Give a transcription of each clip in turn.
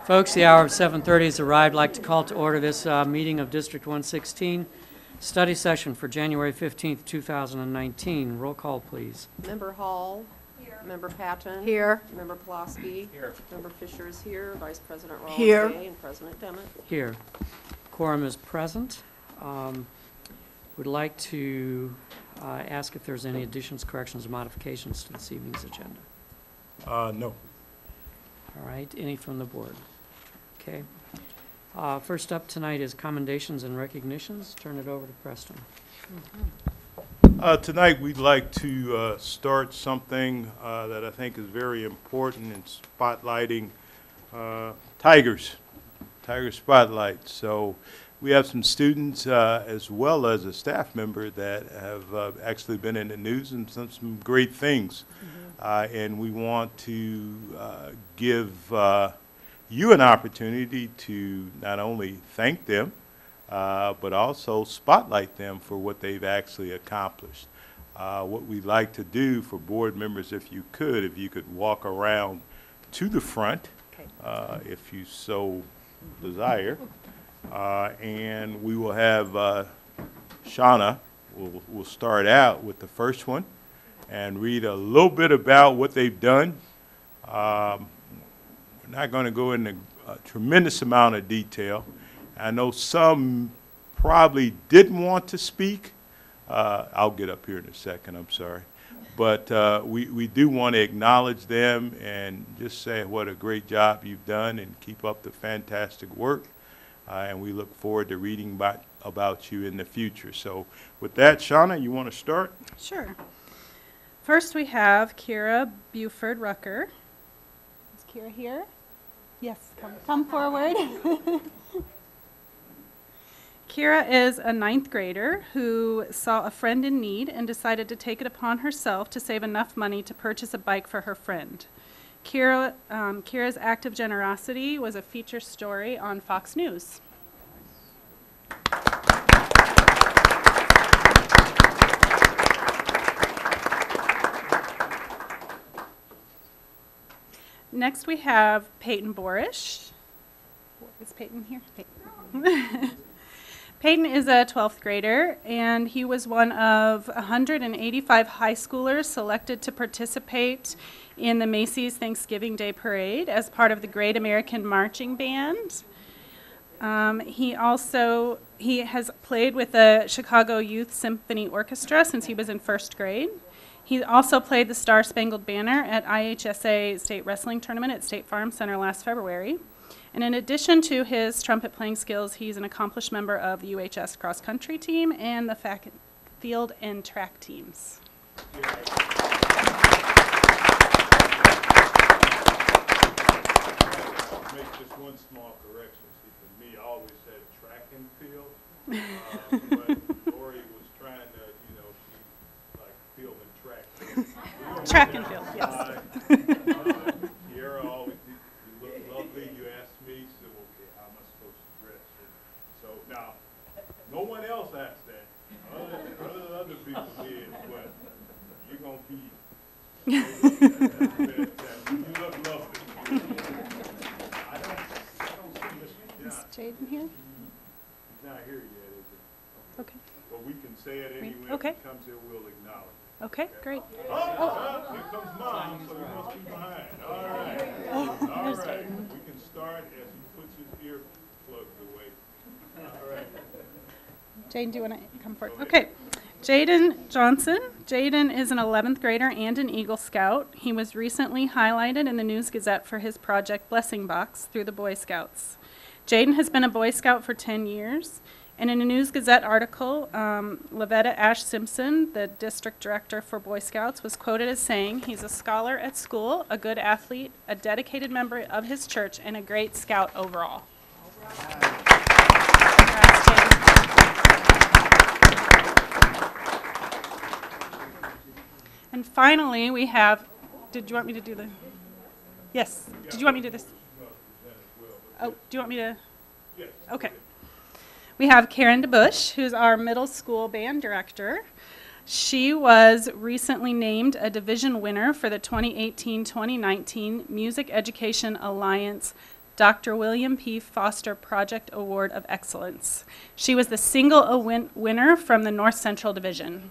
Folks, the hour of 7:30 has arrived. I'd like to call to order this meeting of District 116, study session for January 15th, 2019. Roll call, please. Member Hall. Here. Member Payton. Here. Member Pulaski. Here. Member Fisher is here. Vice President Rollins Here. Day and President Demmett. Here. Quorum is present. Would like to ask if there's any additions, corrections, or modifications to this evening's agenda. No. All right, any from the board? Okay. First up tonight is Commendations and Recognitions. Turn it over to Preston. Tonight we'd like to start something that I think is very important in spotlighting Tigers Spotlight. So we have some students as well as a staff member that have actually been in the news and done some great things. And we want to give you an opportunity to not only thank them, but also spotlight them for what they've actually accomplished. What we'd like to do for board members, if you could walk around to the front, if you so desire, and we will have Shauna, we'll start out with the first one and read a little bit about what they've done. We're not going to go into a tremendous amount of detail. I know some probably didn't want to speak. I'll get up here in a second, I'm sorry. But we do want to acknowledge them and just say what a great job you've done and keep up the fantastic work. And we look forward to reading about you in the future. So with that, Shauna, you want to start? Sure. First we have Kira Buford Rucker. Is Kira here? Yes, come forward. Kira is a 9th grader who saw a friend in need and decided to take it upon herself to save enough money to purchase a bike for her friend. Kira's act of generosity was a feature story on Fox News. Next we have Payton Boorish. Is Payton here? Payton. Payton is a 12th grader, and he was one of 185 high schoolers selected to participate in the Macy's Thanksgiving Day Parade as part of the Great American Marching Band. He has played with the Chicago Youth Symphony Orchestra since he was in 1st grade. He also played the Star Spangled Banner at IHSA State Wrestling Tournament at State Farm Center last February. And in addition to his trumpet playing skills, he's an accomplished member of the UHS cross country team and the field and track teams. Make just one small correction. See, for me, I always said track and field, but Lori was trying to, she like field and track. Track and field, yes. Kiera always, you look lovely. You asked me, so okay, how am I supposed to dress? So now, no one else asked that. Other people did, but you're gonna be. You look lovely. I don't see Is Jaden here? He's not here yet, is he? Okay. But we can say it anyway. Okay. If he comes here, we'll acknowledge it. Okay, great. Oh, here comes Mom, so we must be behind. All right. All there's right. Jaden. We can start as he puts his earplugs away. All right. Jaden, do you want to come forward? Okay. Jaden Johnson. Jaden is an 11th grader and an Eagle Scout. He was recently highlighted in the News Gazette for his project Blessing Box through the Boy Scouts. Jaden has been a Boy Scout for 10 years. And in a News Gazette article, Lavetta Ash Simpson, the district director for Boy Scouts, was quoted as saying, "He's a scholar at school, a good athlete, a dedicated member of his church, and a great scout overall." Congrats, Jaden. And finally, we have, did you want me to do the, yes, did you want me to do this? Oh, do you want me to? Yes. Okay. We have Karen DeBush, who's our middle school band director. She was recently named a division winner for the 2018-2019 Music Education Alliance Dr. William P. Foster Project Award of Excellence. She was the single winner from the North Central Division.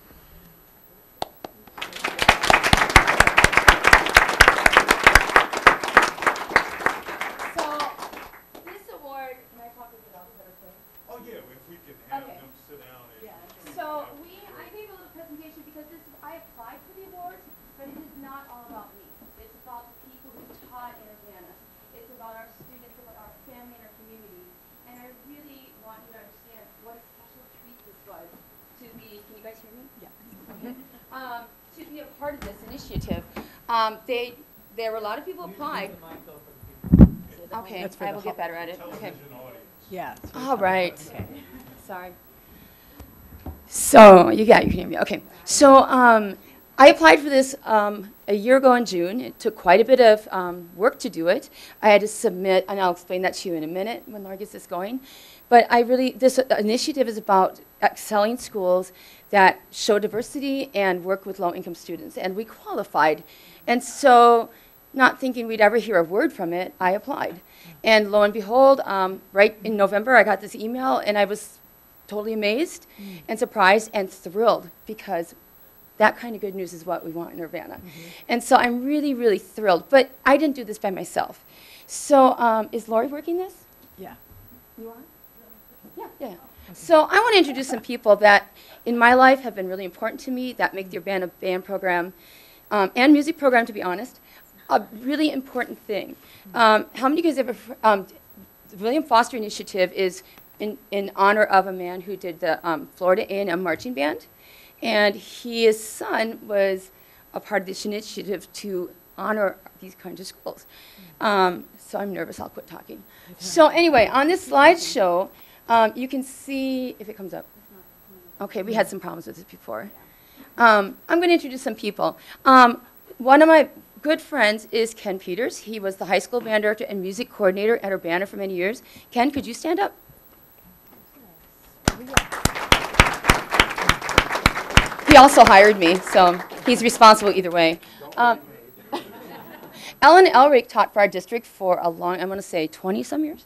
Oh, yeah, if we can have Okay. them sit down and. So I gave a little presentation because I applied for the awards, but it is not all about me. It's about the people who taught in Urbana. It's about our students, about our family and our community. And I really want you to understand what a special treat this was to be, can you guys hear me? Yeah. Okay. To be a part of this initiative. There were a lot of people applied. Okay, I will get better at it. Okay. Yeah. All right. Sorry. So, you can hear me. Okay. So, I applied for this a year ago in June. It took quite a bit of work to do it. I had to submit, and I'll explain that to you in a minute when Laura gets this going. But this initiative is about excelling schools that show diversity and work with low-income students. And we qualified. And so, not thinking we'd ever hear a word from it, I applied. And lo and behold, right in November, I got this email, and I was totally amazed and surprised and thrilled, because that kind of good news is what we want in Urbana. And so I'm really, really thrilled. But I didn't do this by myself. So is Lori working this? Yeah. You are? Yeah. So I want to introduce some people that in my life have been really important to me, that make the Urbana band program and music program, to be honest, a really important thing. How many of you guys ever, the William Foster Initiative is in honor of a man who did the Florida A&M marching band, and his son was a part of this initiative to honor these kinds of schools. So I'm nervous, I'll quit talking. So anyway, on this slideshow, you can see, if it comes up. Okay, we had some problems with this before. I'm going to introduce some people. One of my good friends is Ken Peters. He was the high school band director and music coordinator at Urbana for many years. Ken, could you stand up? He also hired me, so he's responsible either way. Ellen Elric taught for our district for a long, I'm going to say 20-some years?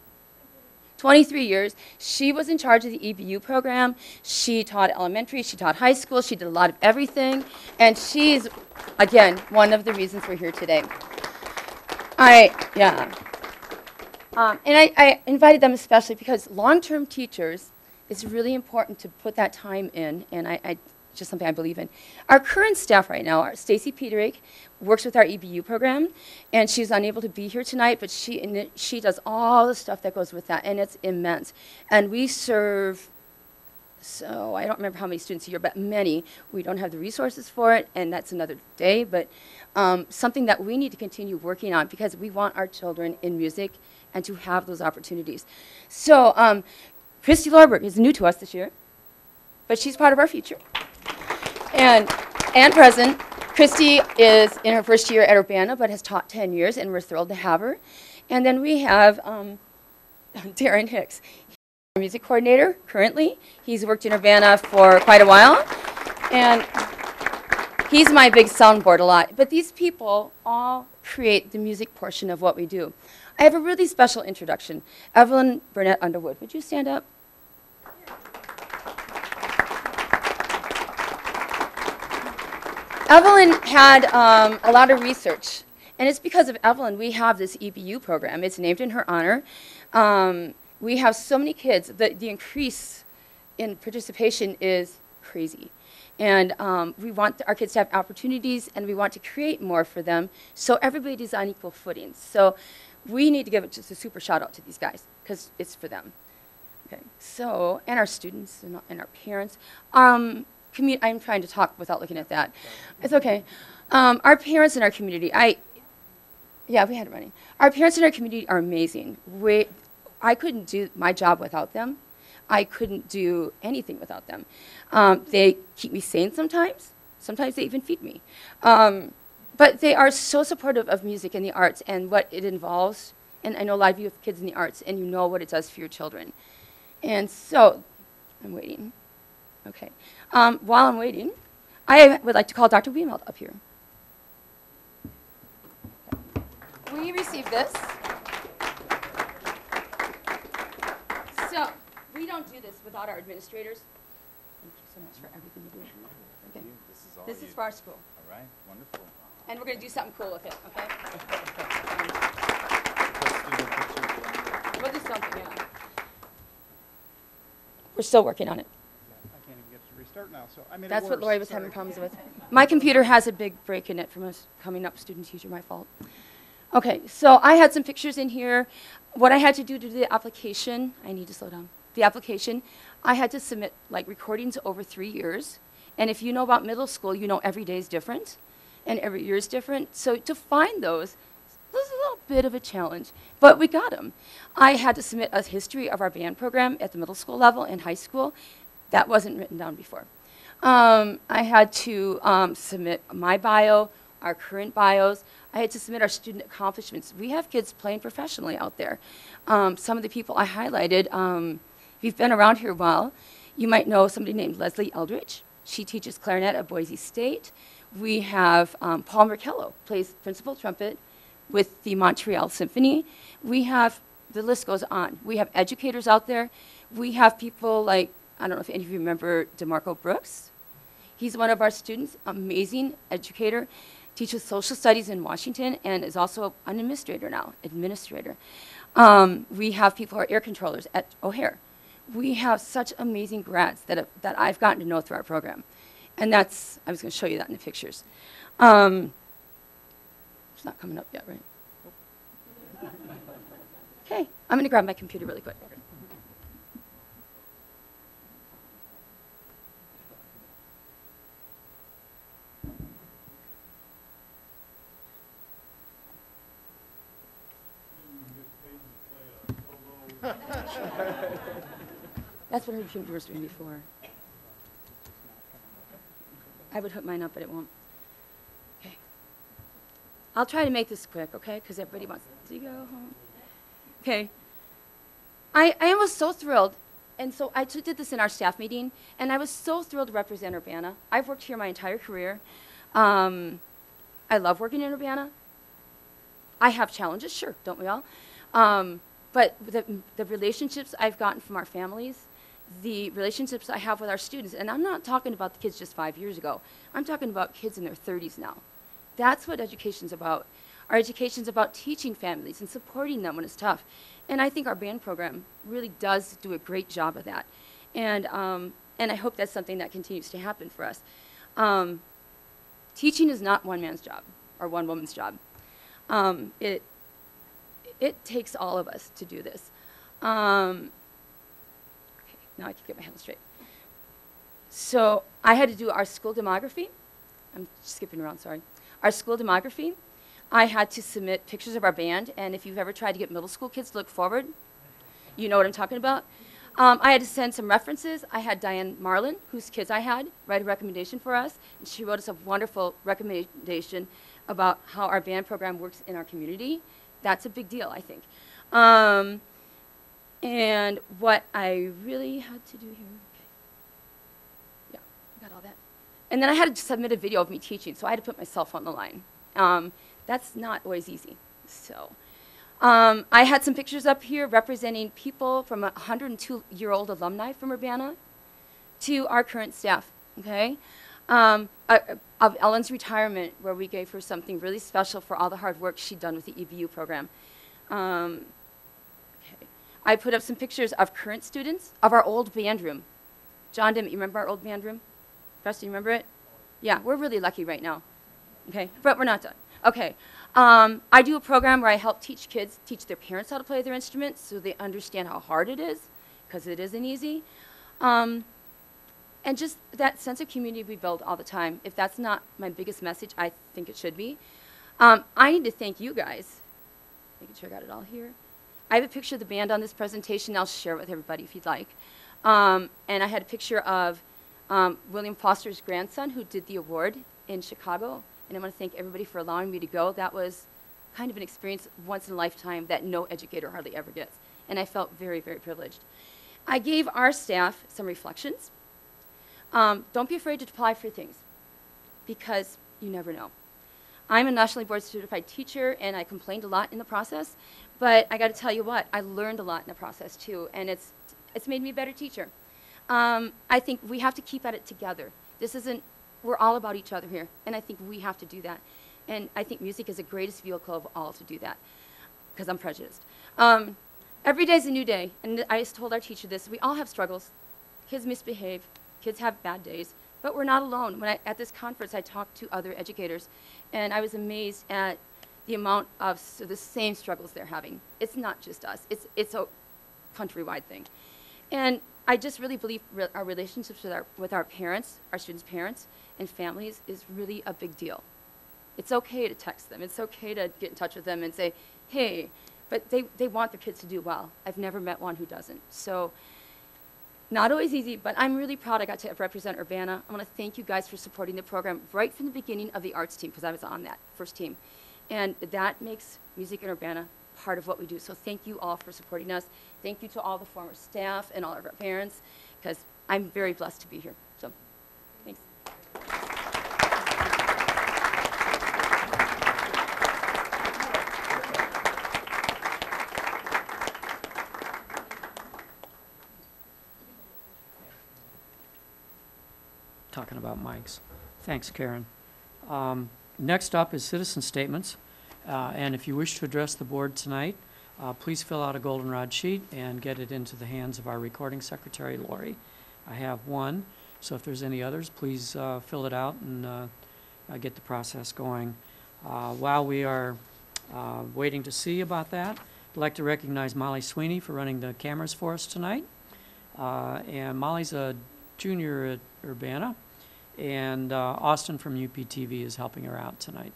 23 years. She was in charge of the EBU program. She taught elementary, she taught high school, she did a lot of everything. And she's, again, one of the reasons we're here today. And I invited them especially because long-term teachers, it's really important to put that time in, and it's just something I believe in. Our current staff right now, Stacy Peterick, works with our EBU program, and she's unable to be here tonight, but she does all the stuff that goes with that, and it's immense. And we serve, so I don't remember how many students a year, but many. We don't have the resources for it, and that's another day, but something that we need to continue working on because we want our children in music and to have those opportunities. So Christy Lorberg is new to us this year, but she's part of our future. And present. Christy is in her first year at Urbana, but has taught 10 years, and we're thrilled to have her. And then we have Darren Hicks. He's our music coordinator currently. He's worked in Urbana for quite a while, and he's my big soundboard a lot. But these people all create the music portion of what we do. I have a really special introduction. Evelyn, Burnett, Underwood. Would you stand up? Evelyn had a lot of research, and it's because of Evelyn we have this EBU program. It's named in her honor. We have so many kids. The increase in participation is crazy. And we want our kids to have opportunities, and we want to create more for them so everybody's on equal footing. So we need to give it just a super shout out to these guys because it's for them. Okay. So, and our students and our parents. I'm trying to talk without looking at that. It's okay. Our parents in our community, yeah, we had it running. Our parents in our community are amazing. I couldn't do my job without them. I couldn't do anything without them. They keep me sane sometimes. Sometimes they even feed me. But they are so supportive of music and the arts and what it involves. And I know a lot of you have kids in the arts, and you know what it does for your children. And so, I'm waiting. Okay. While I'm waiting, I would like to call Dr. Wiemelt up here. We received this. don't do this without our administrators. Thank you so much for everything you do. Okay. This is for our school. All right, wonderful. And we're going to do something cool with it, okay? We'll do something, yeah. We're still working on it. I can't even get it to restart now, so I made it That's what worse. Lori was Sorry. having problems with. My computer has a big break in it from us coming up, student teacher, my fault. Okay, so I had some pictures in here. What I had to do the application, I need to slow down. The application, I had to submit like recordings over 3 years. And if you know about middle school, you know every day is different and every year is different. So to find those was a little bit of a challenge, but we got them. I had to submit a history of our band program at the middle school level and high school. That wasn't written down before. I had to submit my bio, our current bios. I had to submit our student accomplishments. We have kids playing professionally out there. Some of the people I highlighted, if you've been around here a while, you might know somebody named Leslie Eldridge. She teaches clarinet at Boise State. We have Paul Merkello, plays principal trumpet with the Montreal Symphony. We have, the list goes on. We have educators out there. We have people like, I don't know if any of you remember DeMarco Brooks. He's one of our students, amazing educator, teaches social studies in Washington and is also an administrator now, We have people who are air controllers at O'Hare. We have such amazing grads that I've gotten to know through our program. And that's, I was going to show you that in the pictures. It's not coming up yet, right? Okay, I'm going to grab my computer really quick. That's what her computer was doing before. I would hook mine up, but it won't. Okay. I'll try to make this quick, okay? Because everybody wants to go home. Okay. I was so thrilled. And so I did this in our staff meeting, and I was so thrilled to represent Urbana. I've worked here my entire career. I love working in Urbana. I have challenges, sure, don't we all? But the relationships I've gotten from our families, the relationships I have with our students, and I'm not talking about the kids just 5 years ago. I'm talking about kids in their 30s now. That's what education's about. Our education's about teaching families and supporting them when it's tough. And I think our band program really does do a great job of that. And I hope that's something that continues to happen for us. Teaching is not one man's job or one woman's job. It takes all of us to do this. Okay, now I can get my head straight. So I had to do our school demography. I'm skipping around, sorry. Our school demography. I had to submit pictures of our band, and if you've ever tried to get middle school kids to look forward, you know what I'm talking about. I had to send some references. I had Diane Marlin, whose kids I had, write a recommendation for us, and she wrote us a wonderful recommendation about how our band program works in our community. That's a big deal, I think. And what I really had to do here, okay. Yeah, I got all that. And then I had to submit a video of me teaching, so I had to put myself on the line. That's not always easy. So I had some pictures up here representing people from a 102-year-old alumni from Urbana to our current staff, okay? Of Ellen's retirement, where we gave her something really special for all the hard work she'd done with the EBU program. Okay. I put up some pictures of current students of our old band room. John, you remember our old band room? Preston, you remember it? Yeah, we're really lucky right now. Okay, but we're not done. Okay, I do a program where I help teach kids, teach their parents how to play their instruments so they understand how hard it is, because it isn't easy. And just that sense of community we build all the time. If that's not my biggest message, I think it should be. I need to thank you guys. Making sure I got it all here. I have a picture of the band on this presentation. I'll share it with everybody if you'd like. And I had a picture of William Foster's grandson who did the award in Chicago. And I want to thank everybody for allowing me to go. That was kind of an experience once in a lifetime that no educator hardly ever gets. And I felt very, very privileged. I gave our staff some reflections. Don't be afraid to apply for things, because you never know. I'm a nationally board certified teacher, and I complained a lot in the process, but I got to tell you what, I learned a lot in the process too, and It's made me a better teacher. I think we have to keep at it together. We're all about each other here, and I think we have to do that. And I think music is the greatest vehicle of all to do that, because I'm prejudiced. Every day is a new day, and I just told our teacher this. We all have struggles. Kids misbehave. Kids have bad days. But we're not alone. At this conference, I talked to other educators, and I was amazed at the amount of the same struggles they're having. It's not just us. It's a countrywide thing. And I just really believe our relationships with our parents, our students' parents, and families is really a big deal. It's okay to text them. It's okay to get in touch with them and say, hey, but they want their kids to do well. I've never met one who doesn't. So not always easy, but I'm really proud I got to represent Urbana. I want to thank you guys for supporting the program right from the beginning of the arts team, because I was on that first team. And that makes music in Urbana part of what we do. So thank you all for supporting us. Thank you to all the former staff and all of our parents, because I'm very blessed to be here. So thanks. Talking about mics. Thanks, Karen. Next up is citizen statements. And if you wish to address the board tonight, please fill out a goldenrod sheet and get it into the hands of our recording secretary, Lori. I have one, so if there's any others, please fill it out and get the process going. While we are waiting to see about that, I'd like to recognize Molly Sweeney for running the cameras for us tonight. And Molly's a junior at Urbana, and Austin from UPTV is helping her out tonight.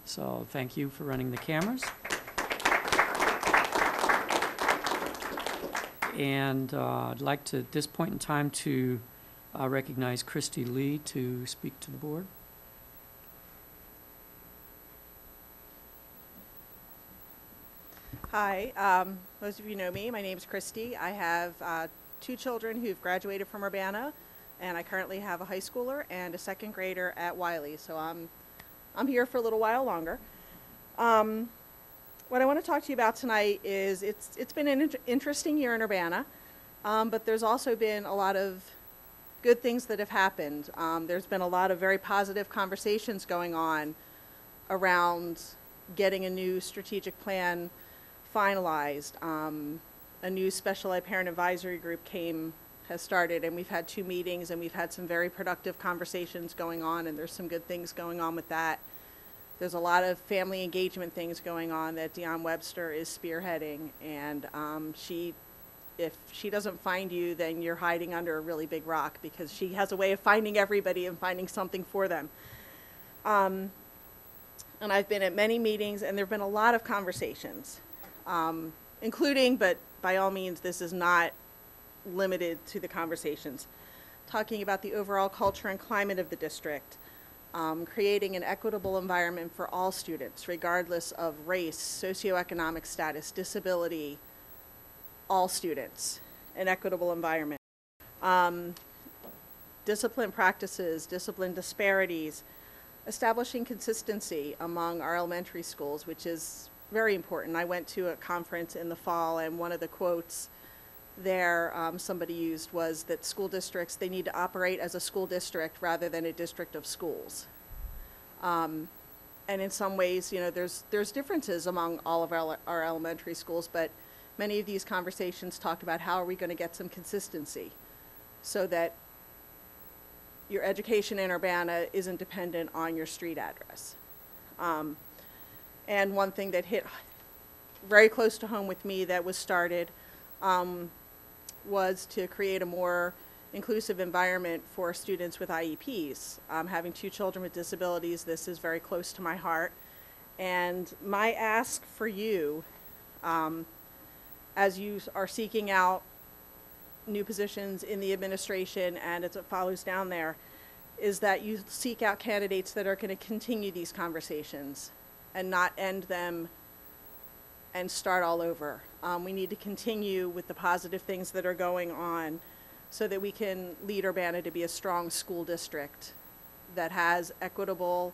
So thank you for running the cameras. And I'd like to, at this point in time, to recognize Christy Lee to speak to the board. Hi, most of you know me. My name's Christy. I have 2 children who've graduated from Urbana, and I currently have a high schooler and a 2nd grader at Wiley, so I'm here for a little while longer. What I want to talk to you about tonight is it's been an interesting year in Urbana, but there's also been a lot of good things that have happened. There's been a lot of very positive conversations going on around getting a new strategic plan finalized. A new special ed parent advisory group has started, and we've had 2 meetings, and we've had some very productive conversations going on, and there's some good things going on with that. There's a lot of family engagement things going on that Dionne Webster is spearheading, and if she doesn't find you, then you're hiding under a really big rock, because she has a way of finding everybody and finding something for them. And I've been at many meetings, and there have been a lot of conversations, including, but by all means, this is not limited to the conversations, talking about the overall culture and climate of the district, creating an equitable environment for all students, regardless of race, socioeconomic status, disability, all students, an equitable environment. Discipline practices, discipline disparities, establishing consistency among our elementary schools, which is very important. I went to a conference in the fall, and one of the quotes there somebody used was that school districts, they need to operate as a school district rather than a district of schools. And in some ways, you know, there's differences among all of our elementary schools, but many of these conversations talked about how are we going to get some consistency so that your education in Urbana isn't dependent on your street address. And one thing that hit very close to home with me that was started was to create a more inclusive environment for students with IEPs. Having 2 children with disabilities, this is very close to my heart. And my ask for you, as you are seeking out new positions in the administration and as it follows down there, is that you seek out candidates that are going to continue these conversations and not end them and start all over. We need to continue with the positive things that are going on so that we can lead Urbana to be a strong school district that has equitable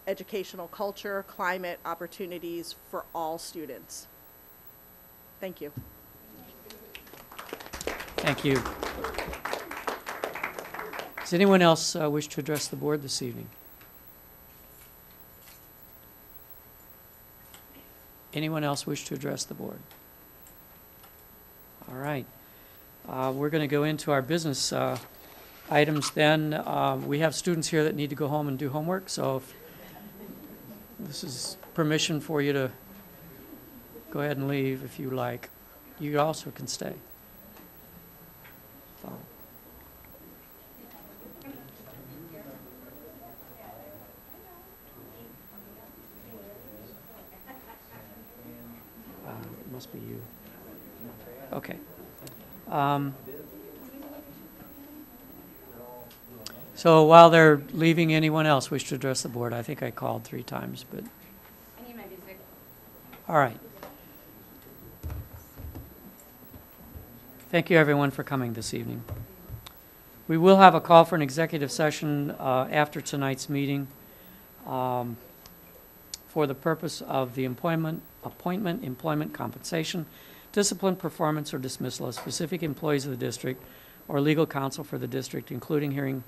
educational culture, climate, opportunities for all students. Thank you. Thank you. Does anyone else wish to address the board this evening? Anyone else wish to address the board? All right. We're going to go into our business items then. We have students here that need to go home and do homework, so if this is permission for you to go ahead and leave if you like. You also can stay. Fine. It must be you. Okay. So while they're leaving, anyone else wish to address the board? I think I called 3 times, but. I need my music. All right. Thank you, everyone, for coming this evening. We will have a call for an executive session after tonight's meeting for the purpose of the appointment, employment, compensation, discipline, performance, or dismissal of specific employees of the district or legal counsel for the district, including hearing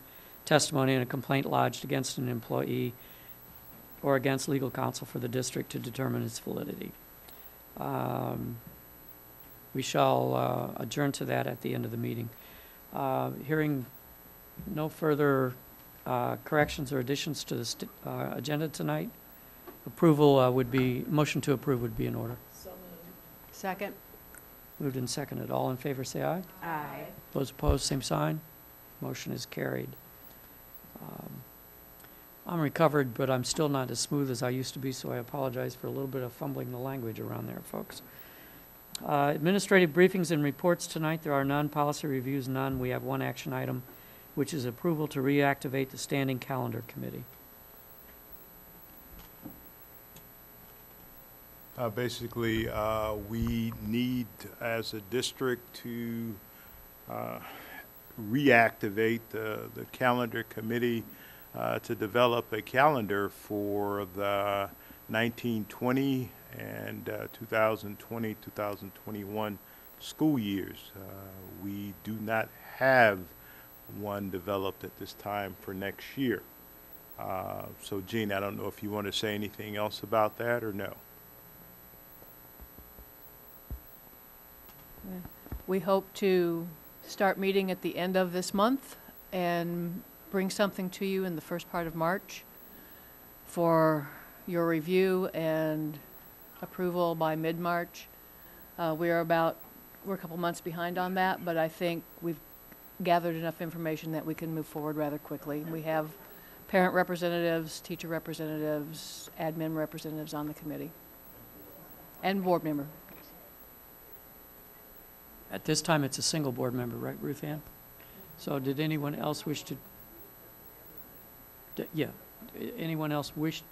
testimony and a complaint lodged against an employee or against legal counsel for the district to determine its validity. We shall adjourn to that at the end of the meeting. Hearing no further corrections or additions to the agenda tonight, motion to approve would be in order. Second. Moved and seconded. All in favor, say aye. Aye. Those opposed, same sign. Motion is carried. I'm recovered, but I'm still not as smooth as I used to be, so I apologize for a little bit of fumbling the language around there, folks. Administrative briefings and reports tonight. There are none. Policy reviews, none. We have one action item, which is approval to reactivate the Standing Calendar Committee. Basically, we need, as a district, to reactivate the calendar committee to develop a calendar for the 1920 and 2020-2021 school years. We do not have one developed at this time for next year. So, Gene, I don't know if you want to say anything else about that or no. We hope to start meeting at the end of this month and bring something to you in the first part of March for your review and approval by mid-March. We're a couple months behind on that, but I think we've gathered enough information that we can move forward rather quickly. We have parent representatives, teacher representatives, admin representatives on the committee, and board member. At this time, it's a single board member, right, Ruth Ann? So did anyone else wish to? Yeah. Anyone else wish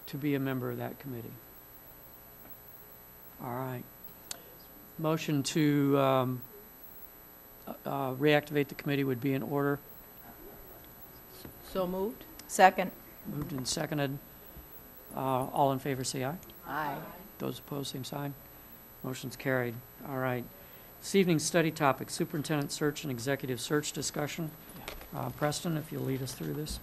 to be a member of that committee? All right. Motion to reactivate the committee would be in order. So moved? Second. Moved and seconded. All in favor, say aye. Aye. Those opposed, same sign. Motion's carried. All right. This evening's study topic, superintendent search and executive search discussion. Preston, if you'll lead us through this.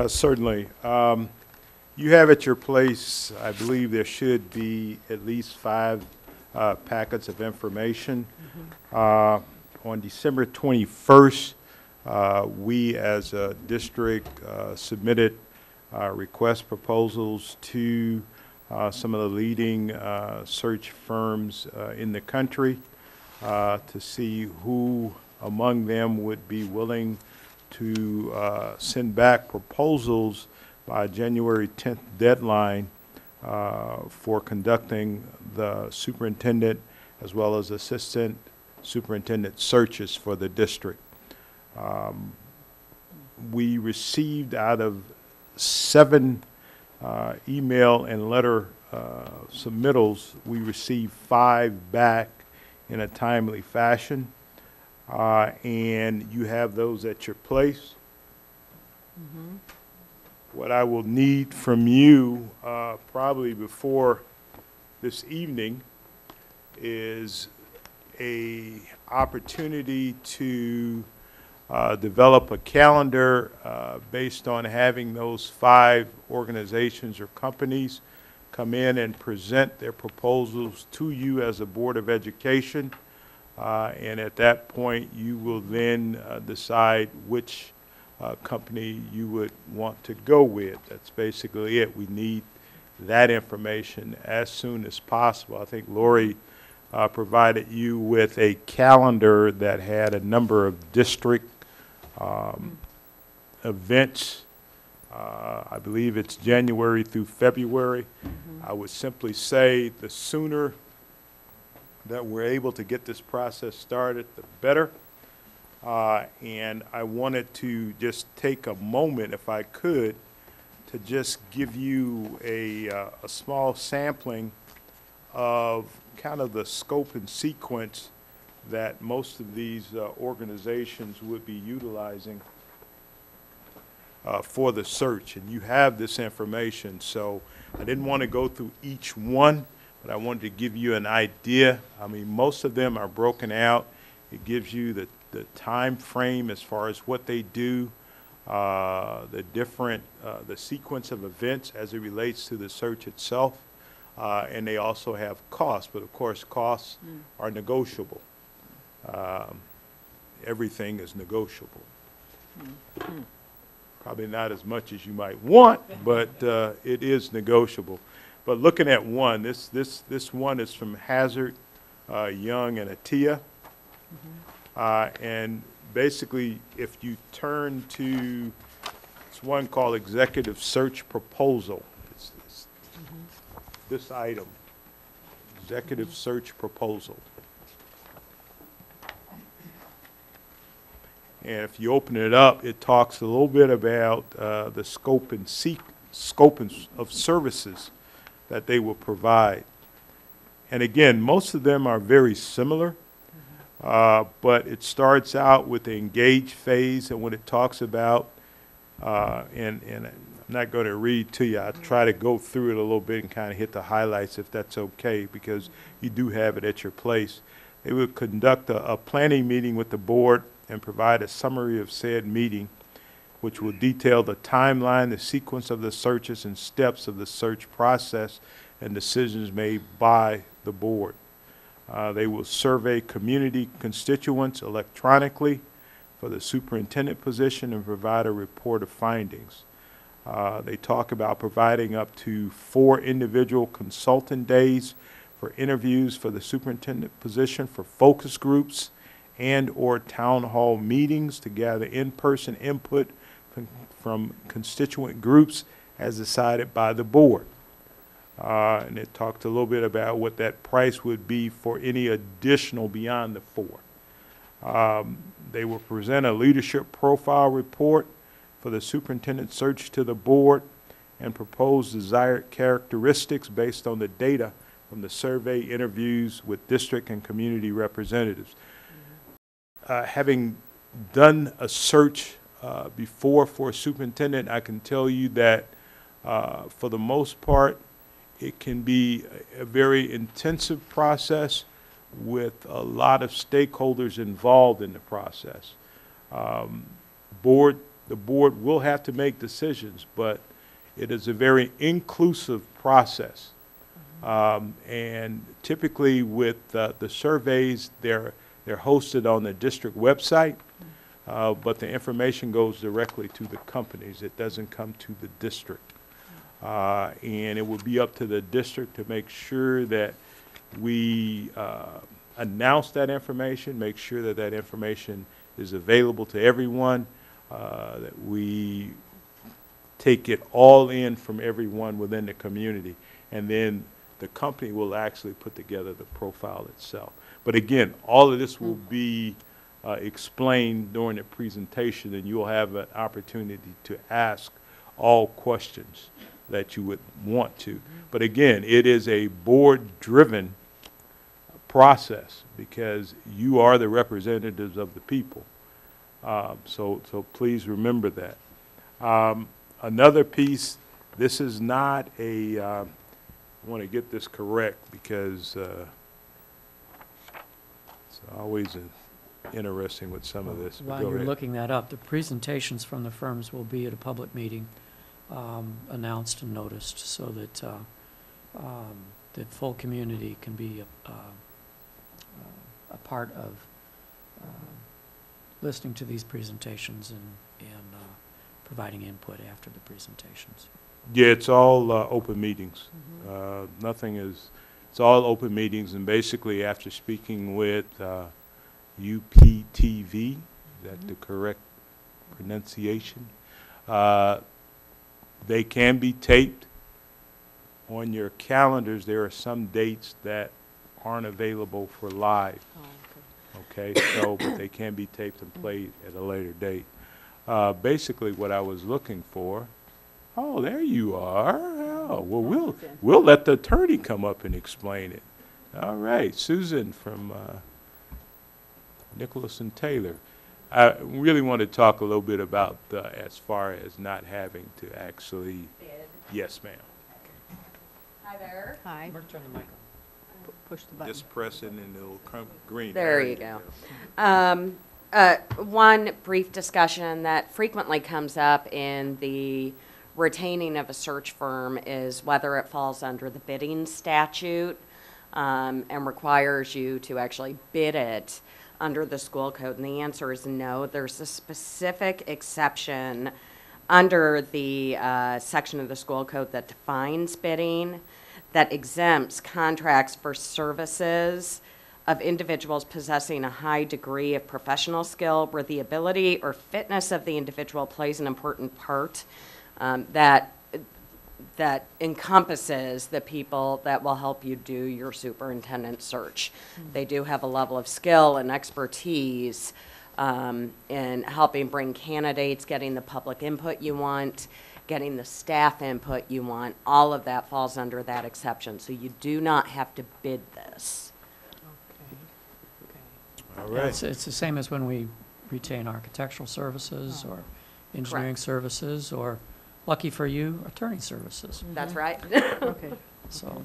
Certainly. You have at your place, I believe there should be at least 5 packets of information. On December 21st, we as a district submitted request proposals to some of the leading search firms in the country to see who among them would be willing to send back proposals by January 10th deadline for conducting the superintendent as well as assistant superintendent searches for the district. We received out of 7 email and letter submittals, we received 5 back in a timely fashion. And you have those at your place. What I will need from you probably before this evening is a opportunity to develop a calendar based on having those 5 organizations or companies come in and present their proposals to you as a Board of Education. And at that point, you will then decide which company you would want to go with. That's basically it. We need that information as soon as possible. I think Lori provided you with a calendar that had a number of district events. I believe it's January through February. I would simply say the sooner that we're able to get this process started, the better. And I wanted to just take a moment, if I could, to just give you a small sampling of kind of the scope and sequence that most of these organizations would be utilizing for the search. And you have this information, so I didn't want to go through each one, but I wanted to give you an idea. I mean, most of them are broken out. It gives you the time frame as far as what they do, the different, the sequence of events as it relates to the search itself, and they also have costs, but of course costs are negotiable. Everything is negotiable. Probably not as much as you might want, but it is negotiable. But looking at one, this one is from Hazard, Young, and Atia. And basically, if you turn to, it's one called Executive Search Proposal. It's this item, Executive Search Proposal. And if you open it up, it talks a little bit about the scope of services that they will provide. And again, most of them are very similar. But it starts out with the engage phase, and what it talks about, and I'm not going to read to you. I try to go through it a little bit and kind of hit the highlights if that's okay, because you do have it at your place. They will conduct a planning meeting with the board and provide a summary of said meeting, which will detail the timeline, the sequence of the searches, and steps of the search process and decisions made by the board. They will survey community constituents electronically for the superintendent position and provide a report of findings. They talk about providing up to 4 individual consultant days for interviews for the superintendent position, for focus groups and or town hall meetings to gather in-person input from constituent groups as decided by the board. And it talked a little bit about what that price would be for any additional beyond the 4. They will present a leadership profile report for the superintendent search to the board and propose desired characteristics based on the data from the survey interviews with district and community representatives. Having done a search before for a superintendent, I can tell you that for the most part, it can be a very intensive process with a lot of stakeholders involved in the process. The board will have to make decisions, but it is a very inclusive process. And typically with the surveys, they're hosted on the district website, but the information goes directly to the companies. It doesn't come to the district. And it will be up to the district to make sure that we announce that information, make sure that that information is available to everyone, that we take it all in from everyone within the community, and then the company will actually put together the profile itself. But again, all of this will be explained during the presentation, and you'll have an opportunity to ask all questions that you would want to. But again, it is a board-driven process because you are the representatives of the people. So please remember that. Another piece, this is not a, I want to get this correct because it's always interesting with some of this. but While go you're ahead. looking that up, the presentations from the firms will be at a public meeting, announced and noticed, so that the full community can be a part of listening to these presentations and providing input after the presentations. Yeah, it's all open meetings. Nothing is, it's all open meetings, and basically after speaking with UPTV, is that the correct pronunciation? They can be taped. On your calendars, there are some dates that aren't available for live. Okay, so, but they can be taped and played at a later date. Basically, what I was looking for, oh, there you are. Oh, well, we'll let the attorney come up and explain it. All right, Susan from Nicholas and Taylor. I really want to talk a little bit about as far as not having to actually. Yes, ma'am. Hi there. Hi. Mark, turn the mic on. Push the button. Just press it and it'll come green. There you go. One brief discussion that frequently comes up in the retaining of a search firm is whether it falls under the bidding statute and requires you to actually bid it under the school code. And the answer is no. There's a specific exception under the section of the school code that defines bidding, that exempts contracts for services of individuals possessing a high degree of professional skill where the ability or fitness of the individual plays an important part, that encompasses the people that will help you do your superintendent search. They do have a level of skill and expertise in helping bring candidates, getting the public input you want, getting the staff input you want. All of that falls under that exception. So you do not have to bid this. All Yeah, right. it's the same as when we retain architectural services or engineering services, or, lucky for you, attorney services. That's right. Okay. So,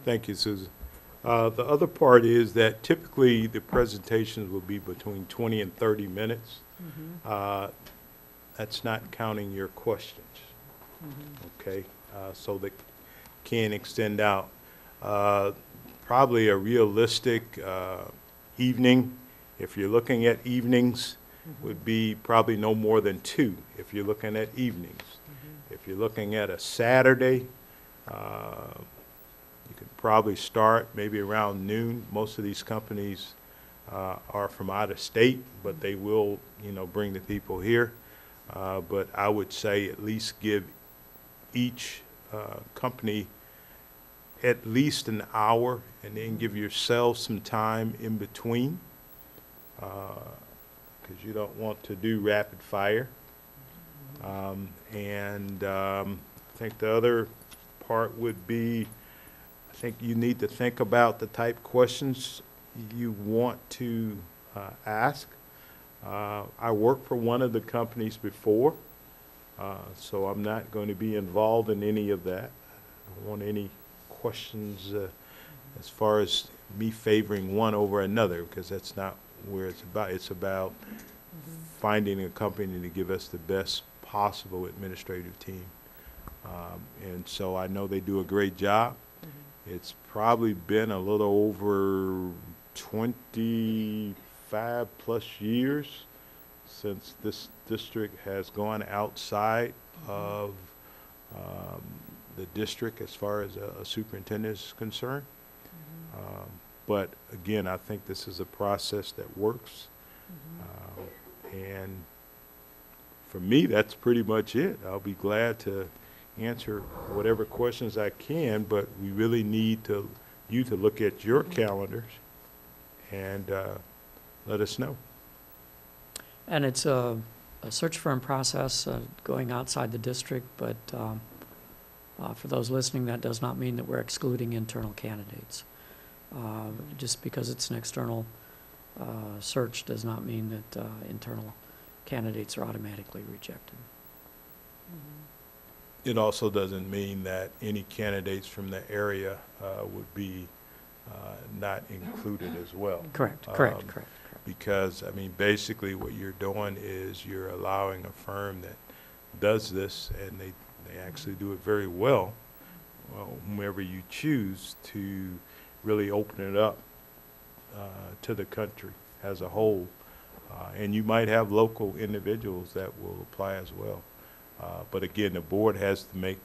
Thank you, Susan. The other part is that typically the presentations will be between 20 and 30 minutes. That's not counting your questions. Okay, so they can extend out. Probably a realistic evening, if you're looking at evenings, would be probably no more than 2 if you're looking at evenings. If you're looking at a Saturday, you could probably start maybe around noon. Most of these companies are from out of state, but they will, bring the people here. But I would say at least give each company at least an hour, and then give yourself some time in between, because you don't want to do rapid fire. I think the other part would be, I think you need to think about the type questions you want to ask. I worked for one of the companies before, so I'm not going to be involved in any of that. I don't want any questions as far as me favoring one over another, because that's not where it's about. It's about finding a company to give us the best possible administrative team. And so I know they do a great job. It's probably been a little over 25 plus years since this district has gone outside of the district as far as a superintendent is concerned. But again, I think this is a process that works. And for me, that's pretty much it. I'll be glad to answer whatever questions I can, but we really need you to look at your calendars and let us know. and it's a search firm process going outside the district, but for those listening, that does not mean that we're excluding internal candidates. Just because it's an external search does not mean that internal candidates are automatically rejected. It also doesn't mean that any candidates from the area would be not included as well. Correct. Because, I mean, basically what you're doing is you're allowing a firm that does this, and they actually do it very well, whomever you choose, to really open it up to the country as a whole. And you might have local individuals that will apply as well. But again, the board has to make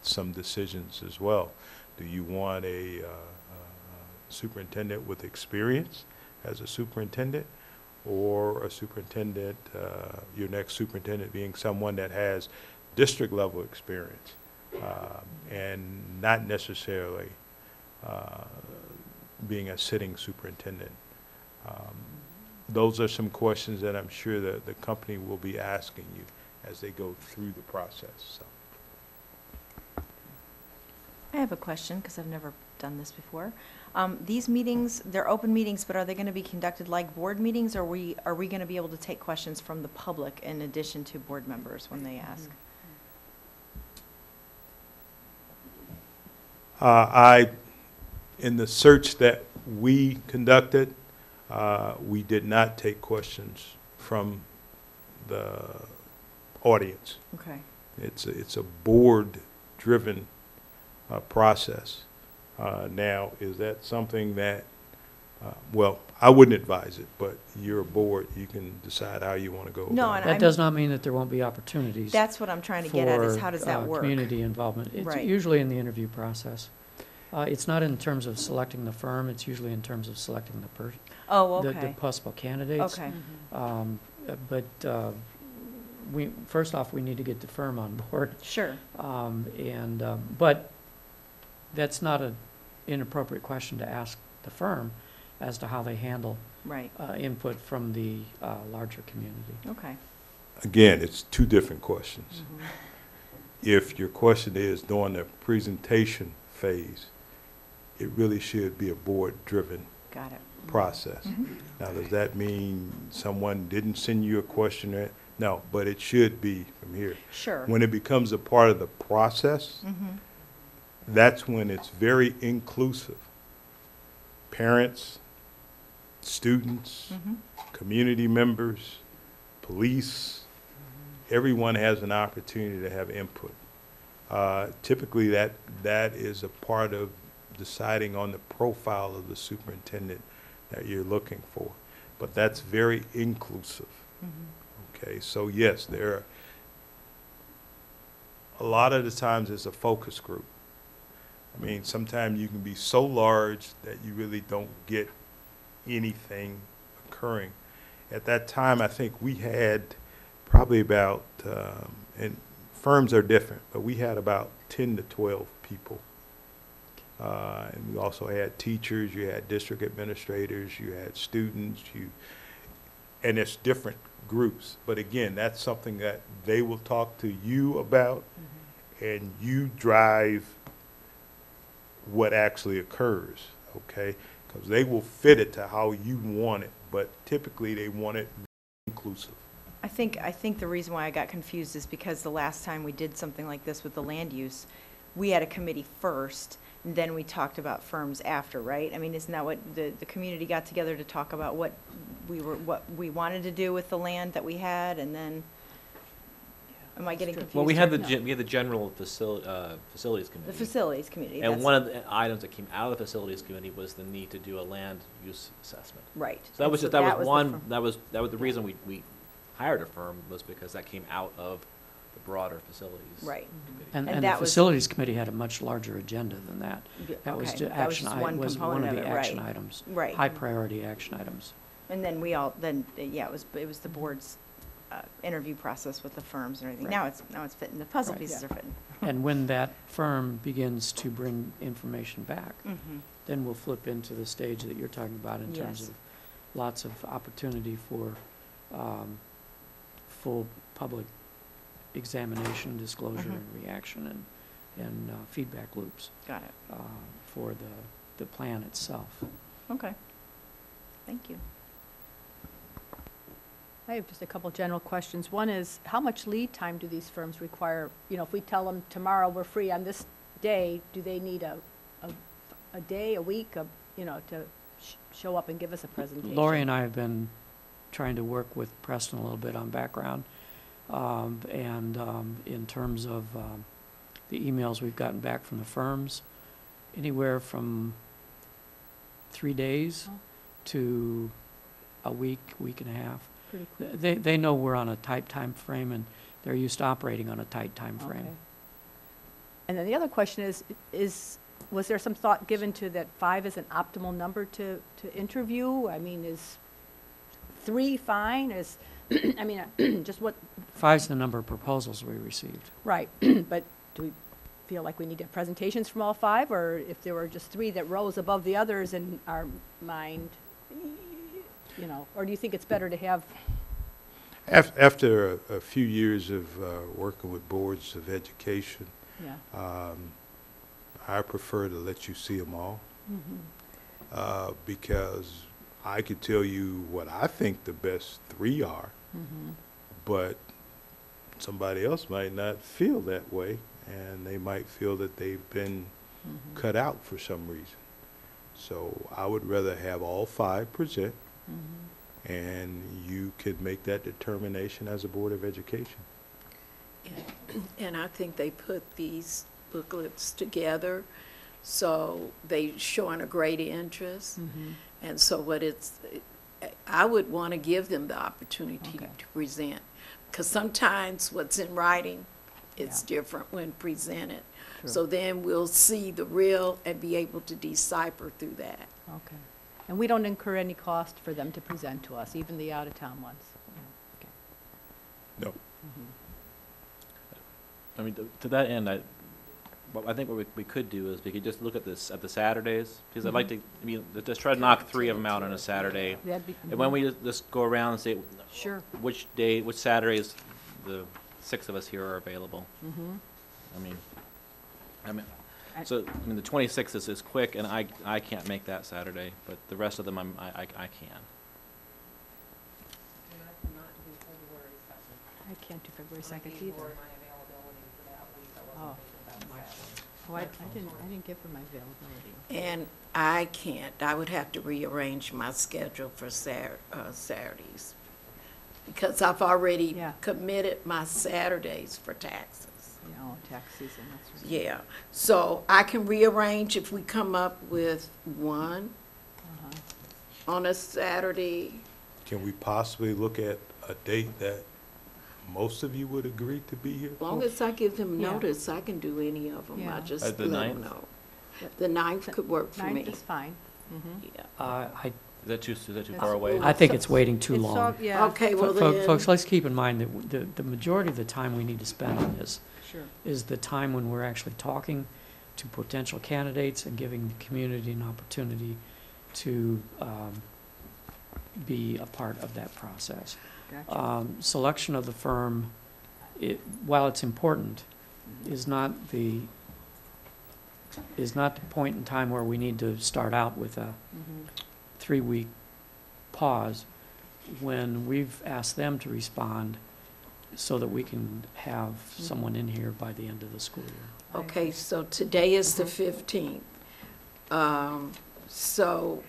some decisions as well. Do you want a superintendent with experience as a superintendent, or a superintendent, your next superintendent being someone that has district level experience and not necessarily being a sitting superintendent? Those are some questions that I'm sure that the company will be asking you as they go through the process. So. I have a question, because I've never done this before. These meetings, they're open meetings, but are they going to be conducted like board meetings, or are we going to be able to take questions from the public in addition to board members when they ask? In the search that we conducted, we did not take questions from the audience. Okay. It's a board-driven process. Now, is that something that, well, I wouldn't advise it, but you're a board, you can decide how you want to go No, about and it. That does not mean that there won't be opportunities. That's what I'm trying to get at, is how does that for, work? community involvement. It's Right. usually in the interview process. It's not in terms of selecting the firm, it's usually in terms of selecting the Oh, the okay. possible candidates. Okay. But first off, we need to get the firm on board. Sure. But that's not an inappropriate question to ask the firm as to how they handle Right. input from the larger community. Okay. Again, it's two different questions. If your question is during the presentation phase, it really should be a board-driven Got it. process. Now, does that mean someone didn't send you a questionnaire? No, but it should be from here. Sure. When it becomes a part of the process, that's when it's very inclusive. Parents, students, community members, police, everyone has an opportunity to have input. Typically, that is a part of deciding on the profile of the superintendent that you're looking for. But that's very inclusive. Okay, so yes, there are, a lot of the times it's a focus group. I mean, sometimes you can be so large that you really don't get anything occurring. At that time, I think we had probably about, and firms are different, but we had about 10 to 12 people. And we also had teachers, you had district administrators, you had students, and it's different groups. But again, that's something that they will talk to you about, and you drive what actually occurs, okay? Because they will fit it to how you want it, but typically they want it inclusive. I think the reason why I got confused is because the last time we did something like this with the land use, we had a committee first, and then we talked about firms after, right? I mean, isn't that what the community got together to talk about what we wanted to do with the land that we had, and then, am I getting confused? Well, we had here? the general facilities committee. The facilities committee. And that's- one of the items that came out of the facilities committee was the need to do a land use assessment. Right. So that was And just, that was the one, firm. that was the reason we hired a firm, was because that came out of the broader facilities. Right. committee. And And the that was- facilities committee had a much larger agenda than that. Yeah, That was okay. to That was action, just one was one component of of the it, action right. items. Right. High priority action items. And then it was the board's interview process with the firms and everything. Right. Now it's fitting, the puzzle Right. pieces are fitting. And when that firm begins to bring information back, Mm-hmm. then we'll flip into the stage that you're talking about in terms Yes. of lots of opportunity for full public examination, disclosure, Mhm. and reaction, and feedback loops Got it. for the plan itself. Okay. Thank you. I have just a couple general questions. One is, how much lead time do these firms require? You know, if we tell them tomorrow we're free on this day, do they need a day, a week, you know, to show up and give us a presentation. Lori and I have been trying to work with Preston a little bit on background. In terms of the emails we've gotten back from the firms, anywhere from 3 days Oh. to a week, week and a half. Pretty quick. They know we're on a tight time frame, and they're used to operating on a tight time frame. Okay. And then the other question was there some thought given to that 5 is an optimal number to interview? I mean, is 3 fine? Is, I mean, just what, 5's the number of proposals we received. right, but do we feel like we need to have presentations from all 5? Or if there were just 3 that rose above the others in our mind, you know, or do you think it's better to have? After a few years of working with boards of education, Yeah. I prefer to let you see them all, Mm-hmm. because I could tell you what I think the best 3 are, Mm-hmm. but somebody else might not feel that way, and they might feel that they've been Mm-hmm. cut out for some reason. So I would rather have all 5 present, Mm-hmm. and you could make that determination as a Board of Education. And I think they put these booklets together, so they showing a great interest. Mm-hmm. And so I would want to give them the opportunity Okay. to present. Because sometimes what's in writing is Yeah. different when presented. True. So then we'll see the real and be able to decipher through that. Okay. And we don't incur any cost for them to present to us, even the out-of-town ones? Okay. No. Mhm. I mean, to that end, I think what we could do is we could just look at this at the Saturdays, because I'd like to, I mean, just try to knock 3 of them out on a Saturday. That'd be. And when we just go around and say Sure. which Saturdays the 6 of us here are available. Mm-hmm. So the 26th is quick, and I can't make that Saturday, but the rest of them I can. I can't do February 2nd either. Oh. Oh, I didn't give her my availability. And I can't. I would have to rearrange my schedule for Saturdays. Because I've already Yeah. committed my Saturdays for taxes. You know, tax season, that's right. Yeah, so I can rearrange if we come up with one Uh-huh. on a Saturday. Can we possibly look at a date that most of you would agree to be here? As long as I give them Yeah. notice, I can do any of them. I Yeah. just The let 9th? them know. The 9th could work for 9th me. is fine. Mm-hmm. Yeah. Is that too It's- far away? I think it's waiting too long. Yeah. Okay, well Folks, then, let's keep in mind that the majority of the time we need to spend on this Sure. is the time when we're actually talking to potential candidates and giving the community an opportunity to be a part of that process. Gotcha. Selection of the firm, while it's important, is not the point in time where we need to start out with a Mhm. 3-week pause when we've asked them to respond so that we can have someone in here by the end of the school year. okay, so today is the 15th. So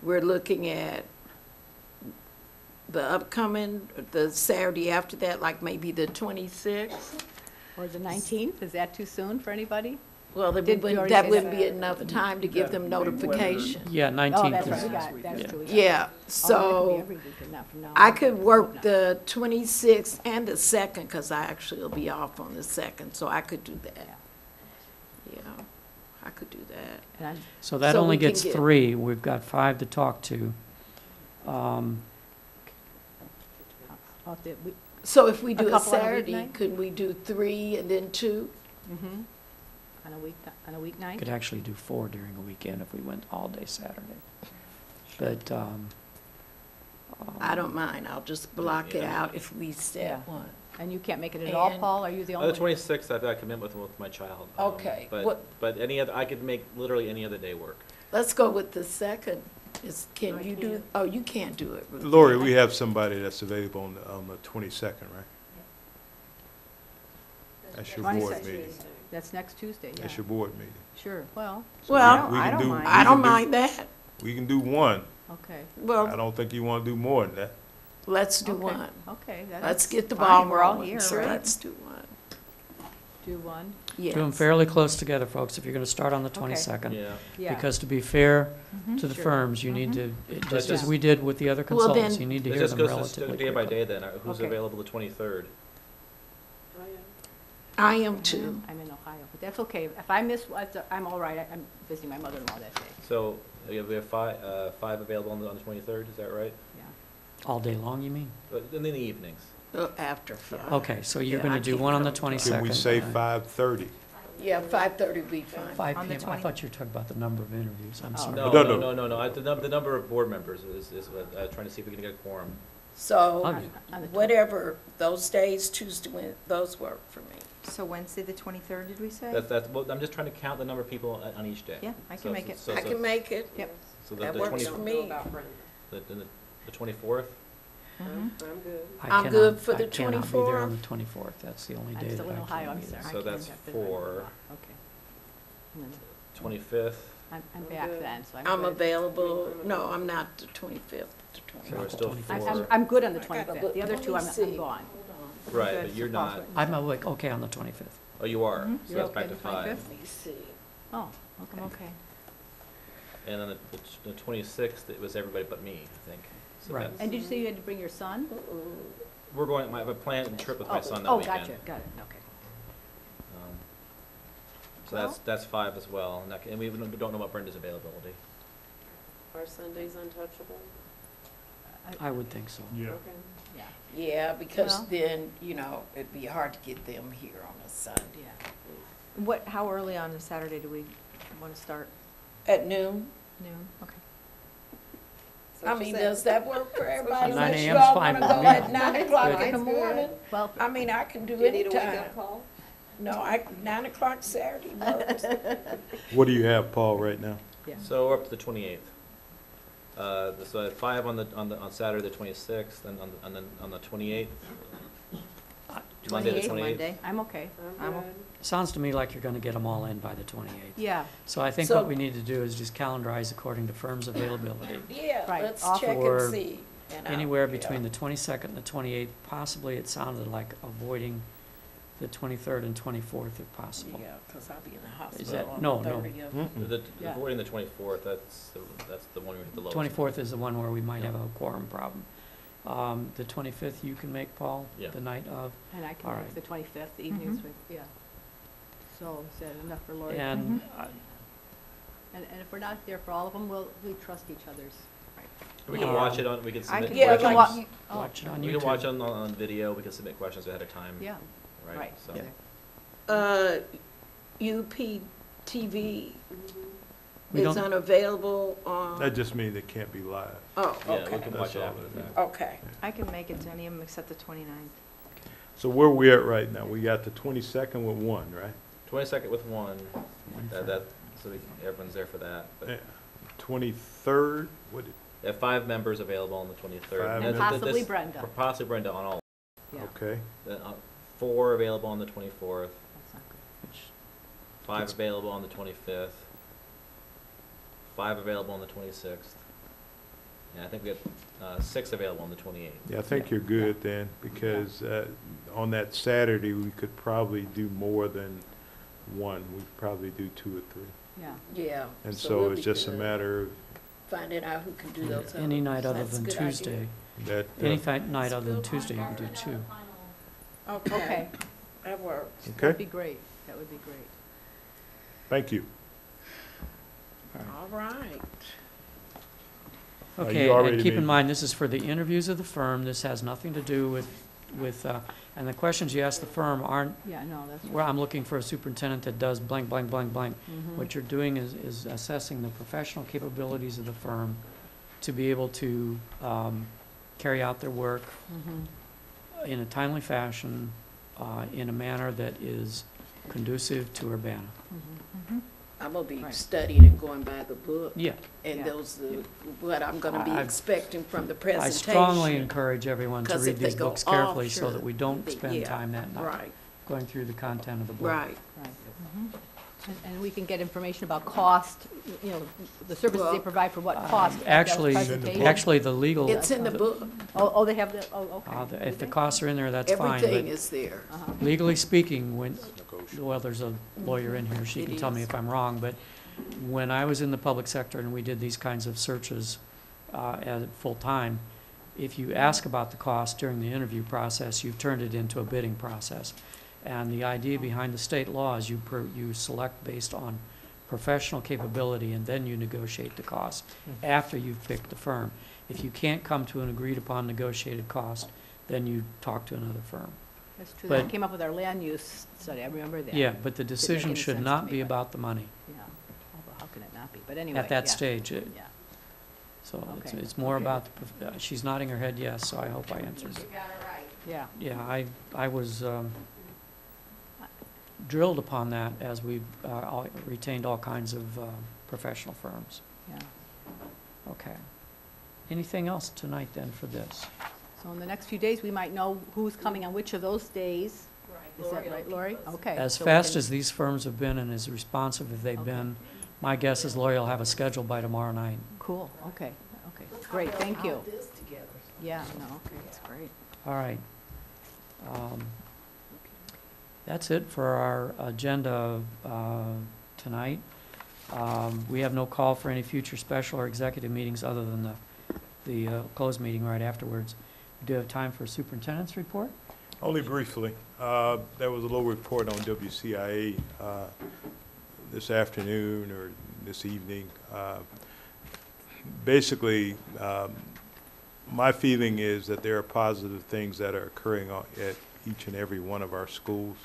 we're looking at the upcoming, the Saturday after that, like maybe the 26th? Or the 19th, is that too soon for anybody? Well, Did we already that say wouldn't that? be enough time to give them notification. Yeah, Oh, 19th that's is, right, we got, that's true. we got- Yeah, Oh, so that could be every week enough from now I on. could work No. the 26th and the 2nd, because I actually will be off on the 2nd, so I could do that. Yeah, I could do that. And I'm- so that So only we can gets get- 3. We've got 5 to talk to. I'll do- we- So if we do a couple on a Saturday, weeknight? could we do 3 and then 2? mhm. On a weeknight? Could actually do 4 during a weekend if we went all day Saturday. But, I don't mind, I'll just block it out if we Yeah. set one. And you can't make it at all, And- Paul? Are you the only The one? 26th, I've got a commitment with my child. Okay, But any other, I could make literally any other day work. Let's go with the 2nd. Can you do, oh, you can't do it, Ruth. Lori, we have somebody that's available on the 22nd, right? That's your board 22nd. meeting. That's next Tuesday, yeah. That's your board meeting. Sure, well, So Well, we I can don't do- mind. we I don't can do- mind that. We can do one. Okay, I Well, don't think you want to do more than that. let's do Okay. one. okay. Let's get the fine. ball We're all rolling. here, So right? let's do one. Do one, Yes. Do them fairly close together, folks, if you're going to start on the Okay. 22nd. Yeah. yeah. Because to be fair to the Sure. firms, you need to, just as Yeah. we did with the other Well, then- consultants, you need to It hear just them goes relatively day by quickly. day then. Who's Okay. available the 23rd? I am too. I'm in Ohio, but that's okay. If I miss, I'm all right. I'm visiting my mother-in-law that day. So we have five available on the 23rd, is that right? Yeah. All day long, you mean? In the evenings. After 5. Okay, so you're Yeah, going I to do can't one on the come to- 22nd. Can we say and 5:30? Yeah, 5:30 would be fine. 5 On the PM? I thought you were talking about the number of interviews, I'm Oh. sorry. No, No, no, no. no, no, no. The number of board members is what, trying to see if we can get a quorum. So Okay. On the whatever those days, Tuesday, those work for me. So Wednesday, the 23rd, did we say? Well, I'm just trying to count the number of people on each day. Yeah, I can So- make it. so- I can make it. Yep. So That the works 20, for me. the 24th? Mhm. I I'm cannot- good for the I cannot be there on 24th. the 24th, that's the only I'm day that still in I Ohio, can't I'm be there. sorry. I So can't that's get the- 4. Okay. And then 25th, I'm back then, so I'm I'm good. available, no, I'm not the 25th, the so 20th. we're still 25th. 4. I'm good on the I gotta 25th. look. The other Let two, me I'm see. gone. Right, Good. but you're So not. Paul's- I'm awake, okay, on the 25th. Oh, you are. Mhm. So You're that's back okay to the 5. 25th? Let me see. Oh, okay. Okay. And then the 26th, it was everybody but me, I think. So Right. that's- And did you say you had to bring your son? We're going, I have a planned trip with my son that Oh, weekend. gotcha, got it, okay. Um, So that's 5 as well, and we don't know about Brenda's availability. Are Sundays untouchable? I would think so. Yeah. Yeah, Yeah, because Well- then, it'd be hard to get them here on a Sunday. yeah. How early on a Saturday do we want to start? At noon? Noon? Okay. I mean, does that work for everybody? 9 Unless you a.m. 's all fine wanna with go me. at 9 o'clock in the That's good. morning? Well, I mean, I can do Do you any need a time. wake-up call? No, 9 o'clock Saturday works. What do you have, Paul, right now? yeah. So we're up to the 28th. So I have 5 on Saturday the 26th, and on the 28th. Monday the 28th, 28th. Monday. I'm okay. I'm good. Sounds to me like you're going to get them all in by the 28th. Yeah, So I think So- what we need to do is just calendarize according to firms' availability. Yeah, Right, let's off check for and see. And I'll- Anywhere yeah. between the 22nd and the 28th, possibly it sounded like avoiding the 23rd and 24th if possible. Yeah, because I'll be in the that- hospital on no, the no. 30th. Yeah. Avoiding the 24th, that's the one we hit the lowest. 24th is the one where we might have a quorum problem. The 25th you can make, Paul, Yeah. the night of, and I All can right. make the 25th, the evenings Mhm. with, yeah. So is that enough for Lori? and And if we're not there for all of them, we trust each other's. We can Yeah. watch it on, we can I submit can Yeah, questions. like, watch it on We can watch YouTube. it on video, we can submit questions ahead of time. Yeah, Right, right. so. Yeah. UPTV We is don't- unavailable on, That just means it can't be live. oh, Yeah, we okay, can That's watch it all after it the is. fact. okay. I can make it to any of them except the 29th. So where we at right now? We got the 22nd with 1, right? 22nd with 1, One for- so everyone's there for that. But Yeah. 23rd, what, we have 5 members available on the 23rd. 5 And And members. possibly this- Brenda. Possibly Brenda on all. Yeah, okay. Then, 4 available on the 24th, that's not good. Which- 5 available on the 25th, 5 available on the 26th. And I think we have 6 available on the 28th. Yeah, I think you're good then, because on that Saturday, we could probably do more than 1. We'd probably do 2 or 3. Yeah, Yeah. And so so we'll it's be just a good. matter of Finding out who can do those. Any night other That's a than good idea. Tuesday. that. Any night other than Tuesday, you can do 2. okay, That works. that'd Okay, be great, that would be great. thank you. All right. you Okay, already and keep in made- mind, this is for the interviews of the firm. This has nothing to do with, and the questions you ask the firm aren't, Yeah, no, that's where right. I'm looking for a superintendent that does blank, blank, blank, blank. Mhm. What you're doing is assessing the professional capabilities of the firm to be able to carry out their work Mhm. in a timely fashion, in a manner that is conducive to Urbana. Mhm. I'm gonna be Right. studying and going by the book, Yeah, and Yeah. those, what I'm gonna be I- expecting from the I presentation. strongly encourage everyone to 'Cause read if they these go books off, carefully so sure, that we don't they- spend yeah, time that night Right, going through the content of the book. right. Right. Mhm. And we can get information about cost, you know, the services they Well, provide for what cost. at those Actually, presentations. actually, the legal, It's in the book. Oh, they have the, oh, okay. if the costs are in there, that's fine. Everything But is there. legally speaking, when, well, there's a lawyer in here, she It can tell me is. if I'm wrong, but when I was in the public sector and we did these kinds of searches at full-time, if you ask about the cost during the interview process, you've turned it into a bidding process. And the idea behind the state law is you select based on professional capability, and then you negotiate the cost after you've picked the firm. If you can't come to an agreed-upon negotiated cost, then you talk to another firm. That's true. But- That came up with our land use study. I remember that. Yeah, but the decision any should sense to not me, be but- about the money Yeah. Although how can it not be? But anyway. at that yeah. stage. Yeah. So Okay. it's more Okay. about, she's nodding her head yes, so I hope I answered. Yeah. Yeah, I was drilled upon that as we retained all kinds of professional firms. Yeah. Okay. Anything else tonight then for this? So in the next few days, we might know who's coming on which of those days. Is that right, Lori? Okay. As so we fast can- as these firms have been and as responsive as they've Okay. been, my guess is Lori will have a schedule by tomorrow night. Cool, okay, okay. Great, thank you. All this together. Yeah, no, okay, that's great. All right. That's it for our agenda tonight. We have no call for any future special or executive meetings other than the closed meeting right afterwards. We do have time for superintendent's report. Only briefly, there was a little report on WCIA this afternoon or this evening. Basically, my feeling is that there are positive things that are occurring at each and every one of our schools.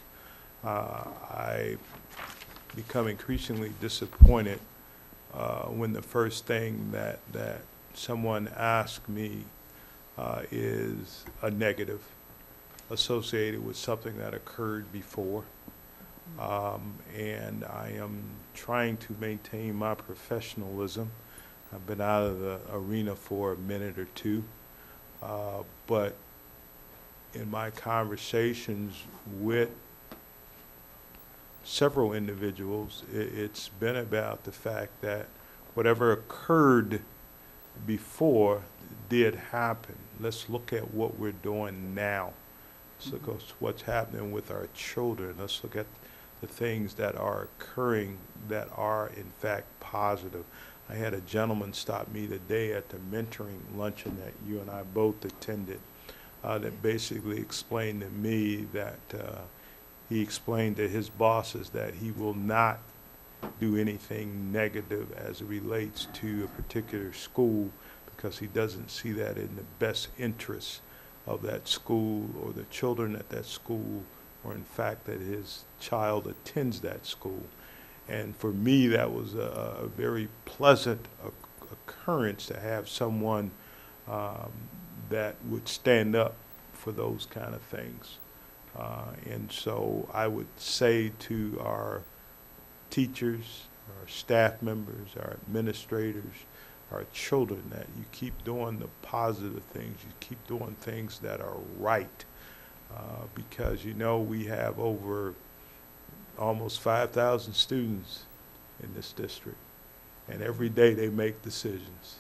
I become increasingly disappointed when the first thing that someone asks me is a negative associated with something that occurred before. And I am trying to maintain my professionalism. I've been out of the arena for a minute or two, but in my conversations with several individuals, it's been about the fact that whatever occurred before did happen. Let's look at what we're doing now. Let's look at what's happening with our children. Let's look at the things that are occurring that are in fact positive. I had a gentleman stop me today at the mentoring luncheon that you and I both attended that basically explained to me that he explained to his bosses that he will not do anything negative as it relates to a particular school because he doesn't see that in the best interest of that school or the children at that school, or in fact that his child attends that school. And for me, that was a very pleasant occurrence to have someone that would stand up for those kind of things. And so I would say to our teachers, our staff members, our administrators, our children, that you keep doing the positive things, you keep doing things that are right. Because, you know, we have over almost 5,000 students in this district, and every day they make decisions,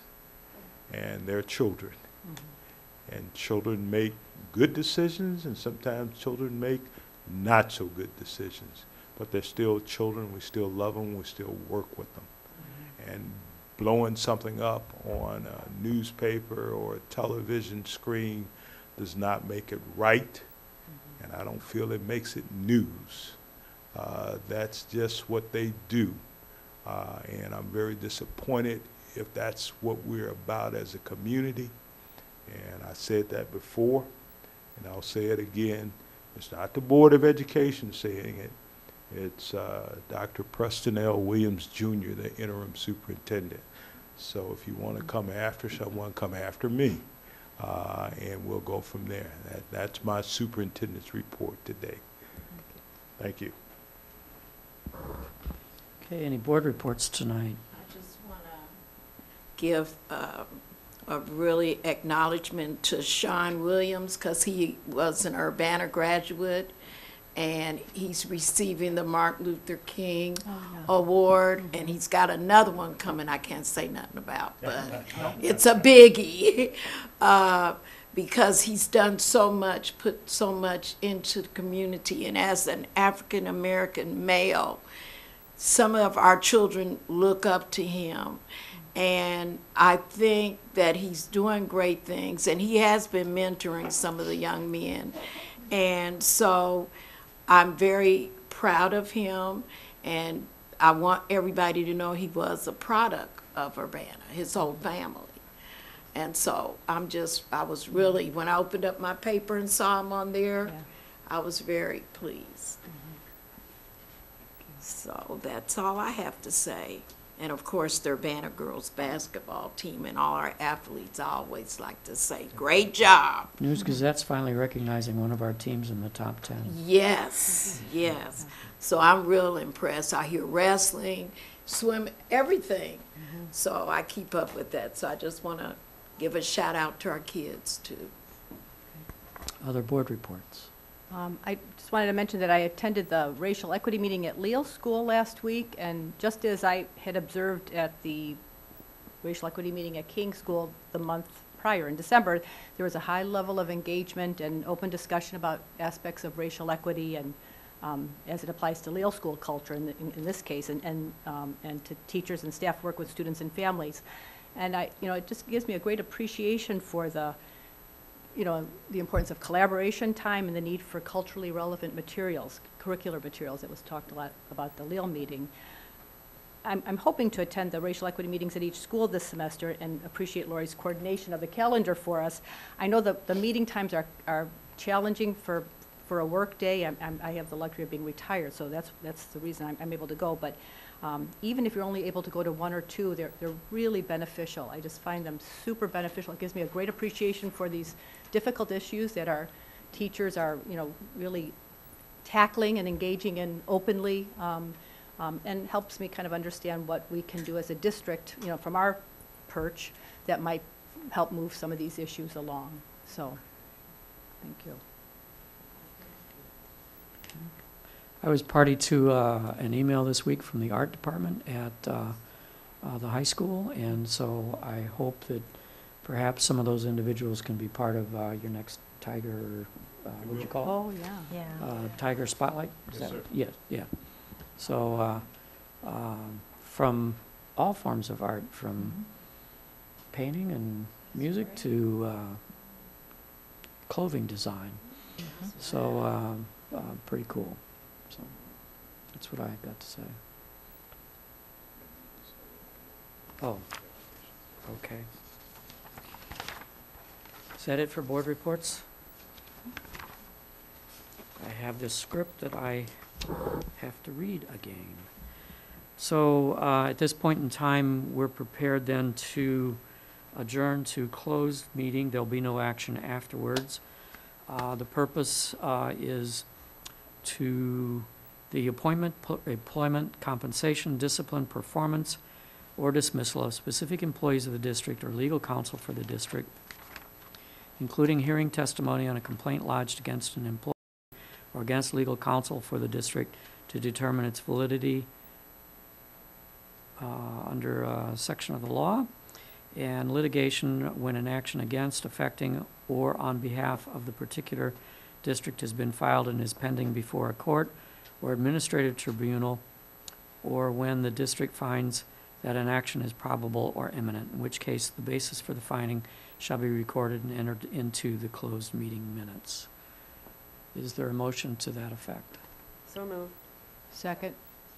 and they're children. And children make good decisions, and sometimes children make not so good decisions. But they're still children, we still love them, we still work with them. And blowing something up on a newspaper or a television screen does not make it right, and I don't feel it makes it news. That's just what they do. And I'm very disappointed if that's what we're about as a community. And I said that before, and I'll say it again. It's not the Board of Education saying it. It's Dr. Preston L. Williams, Jr., the interim superintendent. So if you want to come after someone, come after me, and we'll go from there. That's my superintendent's report today. Thank you. Okay, any board reports tonight? I just want to give a really acknowledgement to Sean Williams because he was an Urbana graduate and he's receiving the Martin Luther King Award, and he's got another one coming I can't say nothing about, but it's a biggie. Because he's done so much, put so much into the community, and as an African American male, some of our children look up to him, and I think that he's doing great things, and he has been mentoring some of the young men, and so I'm very proud of him, and I want everybody to know he was a product of Urbana, his whole family. And so I was really, when I opened up my paper and saw him on there, I was very pleased. So that's all I have to say. And of course, the Urbana girls basketball team and all our athletes, I always like to say, great job. News Gazette's finally recognizing one of our teams in the top 10. Yes, yes. So I'm real impressed. I hear wrestling, swim, everything. So I keep up with that. So I just want to give a shout out to our kids too. Other board reports. I just wanted to mention that I attended the racial equity meeting at Leal School last week, and just as I had observed at the racial equity meeting at King School the month prior in December, there was a high level of engagement and open discussion about aspects of racial equity and as it applies to Leal School culture in this case, and to teachers and staff work with students and families. And it just gives me a great appreciation for the importance of collaboration time and the need for culturally relevant materials, curricular materials. It was talked a lot about the Leal meeting. I'm hoping to attend the racial equity meetings at each school this semester and appreciate Lori's coordination of the calendar for us. I know the meeting times are challenging for a work day. I have the luxury of being retired, so that's the reason I'm able to go. But even if you're only able to go to one or two, they're really beneficial. I just find them super beneficial. It gives me a great appreciation for these difficult issues that our teachers are, really tackling and engaging in openly, and helps me kind of understand what we can do as a district, from our perch that might help move some of these issues along. So, thank you. I was party to an email this week from the art department at the high school, and so I hope that perhaps some of those individuals can be part of your next Tiger, what'd you call it? Oh, yeah. Tiger Spotlight? Is Yes, that- sir. Yes, yeah. So from all forms of art, from painting and music to clothing design. So pretty cool. So that's what I got to say. Oh, okay. Is that it for board reports? I have this script that I have to read again. So at this point in time, we're prepared then to adjourn to closed meeting. There'll be no action afterwards. The purpose is to the appointment, employment, compensation, discipline, performance, or dismissal of specific employees of the district or legal counsel for the district, including hearing testimony on a complaint lodged against an employee or against legal counsel for the district to determine its validity under a section of the law, and litigation when an action against, affecting, or on behalf of the particular district has been filed and is pending before a court or administrative tribunal, or when the district finds that an action is probable or imminent, in which case the basis for the finding shall be recorded and entered into the closed meeting minutes. Is there a motion to that effect? So moved. Second.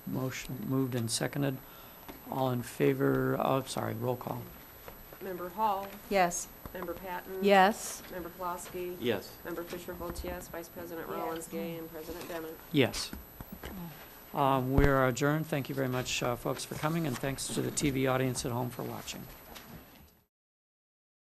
Motion moved and seconded. All in favor, roll call. Member Hall, Yes. Member Patton. Yes. Member Pulaski. Yes. Member Fisher votes yes. Vice President Rollins Gay and President Demmett. Yes. We're adjourned. Thank you very much, folks, for coming, and thanks to the TV audience at home for watching.